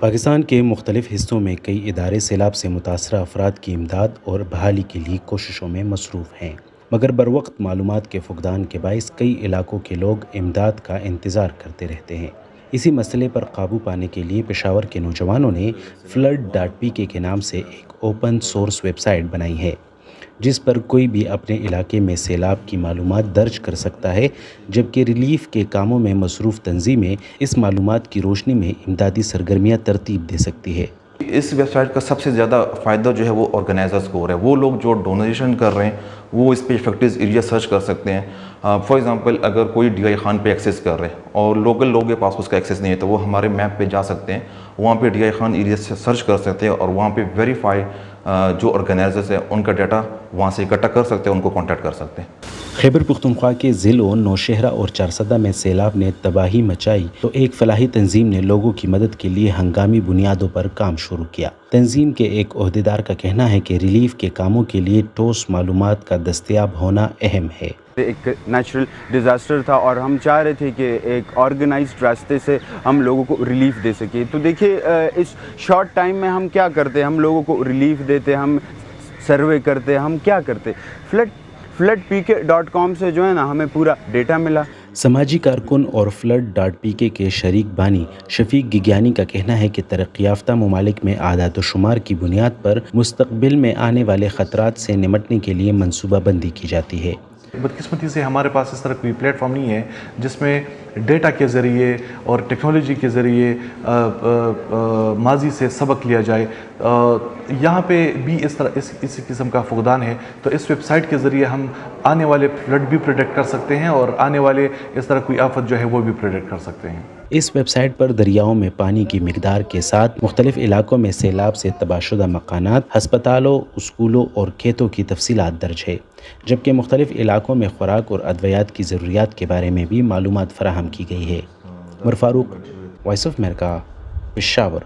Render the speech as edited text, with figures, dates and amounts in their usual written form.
پاکستان کے مختلف حصوں میں کئی ادارے سیلاب سے متاثرہ افراد کی امداد اور بحالی کے لیے کوششوں میں مصروف ہیں، مگر بروقت معلومات کے فقدان کے باعث کئی علاقوں کے لوگ امداد کا انتظار کرتے رہتے ہیں۔ اسی مسئلے پر قابو پانے کے لیے پشاور کے نوجوانوں نے flood.pk کے نام سے ایک اوپن سورس ویب سائٹ بنائی ہے، جس پر کوئی بھی اپنے علاقے میں سیلاب کی معلومات درج کر سکتا ہے، جبکہ ریلیف کے کاموں میں مصروف تنظیمیں اس معلومات کی روشنی میں امدادی سرگرمیاں ترتیب دے سکتی ہے۔ اس ویب سائٹ کا سب سے زیادہ فائدہ جو ہے وہ آرگنائزرز کو ہو رہا ہے۔ وہ لوگ جو ڈونیشن کر رہے ہیں وہ اس پہ افیکٹڈ ایریا سرچ کر سکتے ہیں۔ فار ایگزامپل اگر کوئی ڈی آئی خان پہ ایکسیس کر رہے ہیں اور لوکل لوگوں کے پاس اس کا ایکسیس نہیں ہے تو وہ ہمارے میپ پہ جا سکتے ہیں، وہاں پہ ڈی آئی خان ایریا سے سرچ کر سکتے ہیں اور وہاں پہ ویریفائی جو آرگنائزرز ہیں ان کا ڈیٹا وہاں سے اکٹھا کر سکتے ہیں، ان کو کانٹیکٹ کر سکتے ہیں۔ خیبر پختونخوا کے ضلعوں نوشہرہ اور چارسدہ میں سیلاب نے تباہی مچائی تو ایک فلاحی تنظیم نے لوگوں کی مدد کے لیے ہنگامی بنیادوں پر کام شروع کیا۔ تنظیم کے ایک عہدیدار کا کہنا ہے کہ ریلیف کے کاموں کے لیے ٹھوس معلومات کا دستیاب ہونا اہم ہے۔ ایک نیچرل ڈیزاسٹر تھا اور ہم چاہ رہے تھے کہ ایک آرگنائزڈ راستے سے ہم لوگوں کو ریلیف دے سکیں۔ تو دیکھیے اس شارٹ ٹائم میں ہم کیا کرتے، ہم لوگوں کو ریلیف دیتے، ہم سروے کرتے، ہم کیا کرتے۔ flood.pk.com سے جو ہے نا ہمیں پورا ڈیٹا ملا۔ سماجی کارکن اور flood.pk کے شریک بانی شفیق گگیانی کا کہنا ہے کہ ترقی یافتہ ممالک میں اعداد و شمار کی بنیاد پر مستقبل میں آنے والے خطرات سے نمٹنے کے لیے منصوبہ بندی کی جاتی ہے۔ بدقسمتی سے ہمارے پاس اس طرح کوئی پلیٹ فارم نہیں ہے جس میں ڈیٹا کے ذریعے اور ٹیکنالوجی کے ذریعے ماضی سے سبق لیا جائے۔ یہاں پہ بھی اس قسم کا فقدان ہے، تو اس ویب سائٹ کے ذریعے ہم آنے والے فلڈ بھی پریڈکٹ کر سکتے ہیں اور آنے والے اس طرح کوئی آفت جو ہے وہ بھی پریڈکٹ کر سکتے ہیں۔ اس ویب سائٹ پر دریاؤں میں پانی کی مقدار کے ساتھ مختلف علاقوں میں سیلاب سے تباہ شدہ مکانات، ہسپتالوں، اسکولوں اور کھیتوں کی تفصیلات درج ہے، جبکہ مختلف علاقوں میں خوراک اور ادویات کی ضروریات کے بارے میں بھی معلومات فراہم کی گئی ہے۔ عمر فاروق، وائس آف امریکہ، پشاور۔